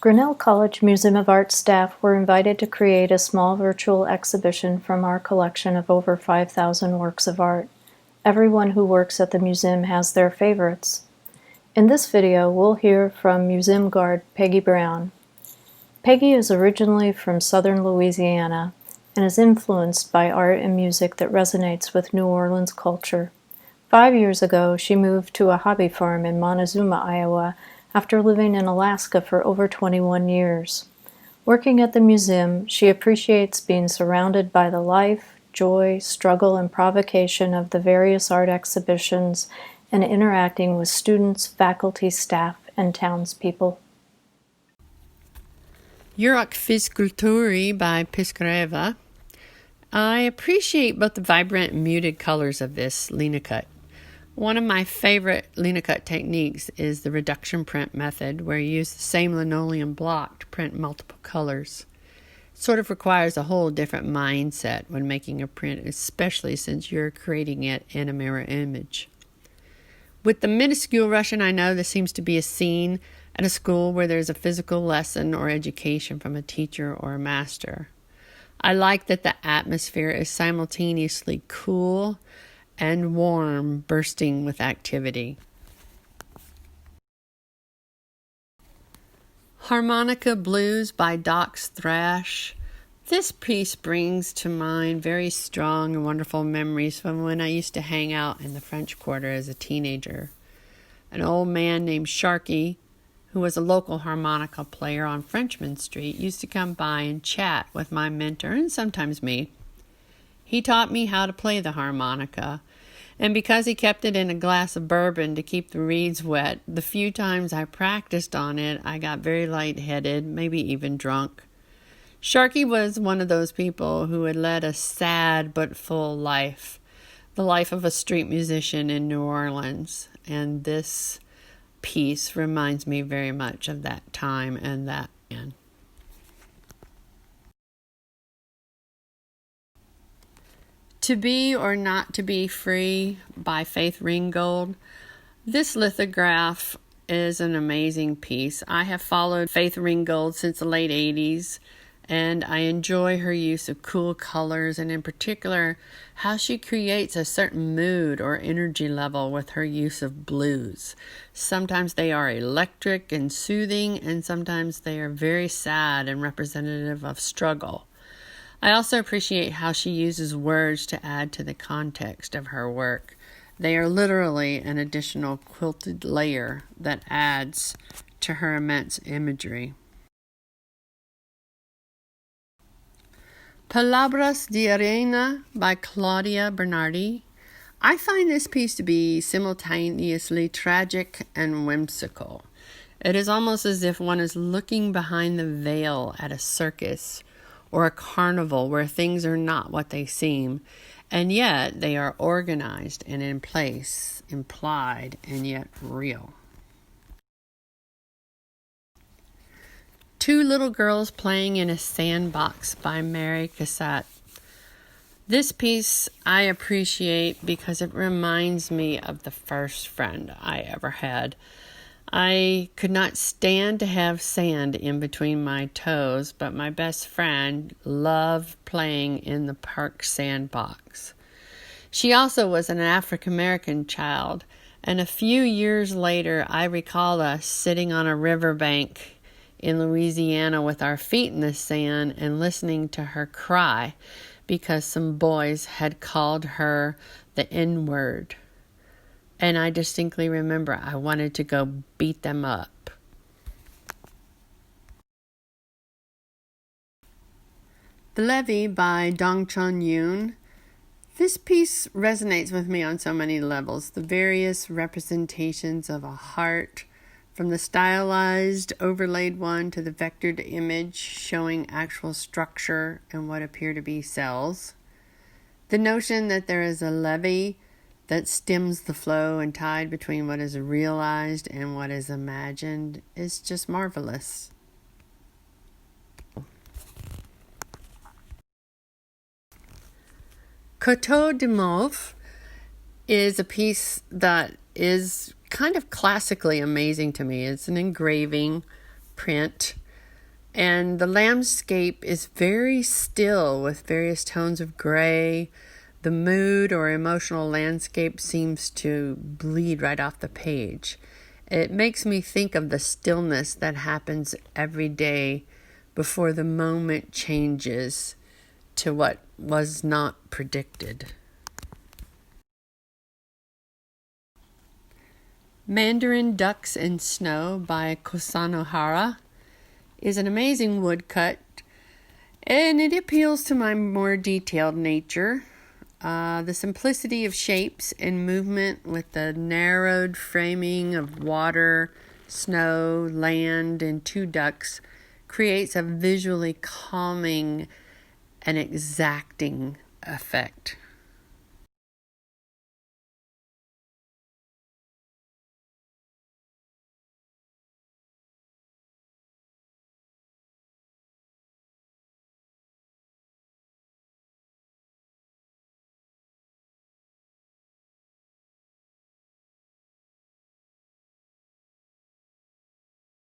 Grinnell College Museum of Art staff were invited to create a small virtual exhibition from our collection of over 5,000 works of art. Everyone who works at the museum has their favorites. In this video, we'll hear from Museum Guard Peggy Brown. Peggy is originally from southern Louisiana and is influenced by art and music that resonates with New Orleans culture. 5 years ago, she moved to a hobby farm in Montezuma, Iowa, after living in Alaska for over 21 years. Working at the museum, she appreciates being surrounded by the life, joy, struggle, and provocation of the various art exhibitions and interacting with students, faculty, staff, and townspeople. Jurok Fizkulturi by Piskareva. I appreciate both the vibrant and muted colors of this linocut. One of my favorite linocut techniques is the reduction print method, where you use the same linoleum block to print multiple colors. It sort of requires a whole different mindset when making a print, especially since you're creating it in a mirror image. With the minuscule Russian, I know this seems to be a scene at a school where there's a physical lesson or education from a teacher or a master. I like that the atmosphere is simultaneously cool and warm, bursting with activity. Harmonica Blues by Doc's Thrash. This piece brings to mind very strong and wonderful memories from when I used to hang out in the French Quarter as a teenager. An old man named Sharky, who was a local harmonica player on Frenchman Street, used to come by and chat with my mentor and sometimes me. He taught me how to play the harmonica, and because he kept it in a glass of bourbon to keep the reeds wet, the few times I practiced on it, I got very lightheaded, maybe even drunk. Sharky was one of those people who had led a sad but full life, the life of a street musician in New Orleans, and this piece reminds me very much of that time and that man. To Be or Not to Be Free by Faith Ringgold. This lithograph is an amazing piece. I have followed Faith Ringgold since the late 80s, and I enjoy her use of cool colors, and in particular, how she creates a certain mood or energy level with her use of blues. Sometimes they are electric and soothing, and sometimes they are very sad and representative of struggle. I also appreciate how she uses words to add to the context of her work. They are literally an additional quilted layer that adds to her immense imagery. Palabras de Arena by Claudia Bernardi. I find this piece to be simultaneously tragic and whimsical. It is almost as if one is looking behind the veil at a circus or a carnival where things are not what they seem, and yet they are organized and in place, implied, and yet real. Two Little Girls Playing in a Sandbox by Mary Cassatt. This piece I appreciate because it reminds me of the first friend I ever had. I could not stand to have sand in between my toes, but my best friend loved playing in the park sandbox. She also was an African-American child, and a few years later I recall us sitting on a riverbank in Louisiana with our feet in the sand and listening to her cry because some boys had called her the N-word. And I distinctly remember I wanted to go beat them up. The Levee by Dong Chun Yoon. This piece resonates with me on so many levels. The various representations of a heart, from the stylized overlaid one to the vectored image showing actual structure and what appear to be cells. The notion that there is a levee that stems the flow and tide between what is realized and what is imagined is just marvelous. Coteau de Mauve is a piece that is kind of classically amazing to me. It's an engraving print And the landscape is very still with various tones of gray. The mood or emotional landscape seems to bleed right off the page. It makes me think of the stillness that happens every day before the moment changes to what was not predicted. Mandarin Ducks in Snow by Kusanohara is an amazing woodcut, and it appeals to my more detailed nature. The simplicity of shapes and movement with the narrowed framing of water, snow, land, and two ducks creates a visually calming and exacting effect.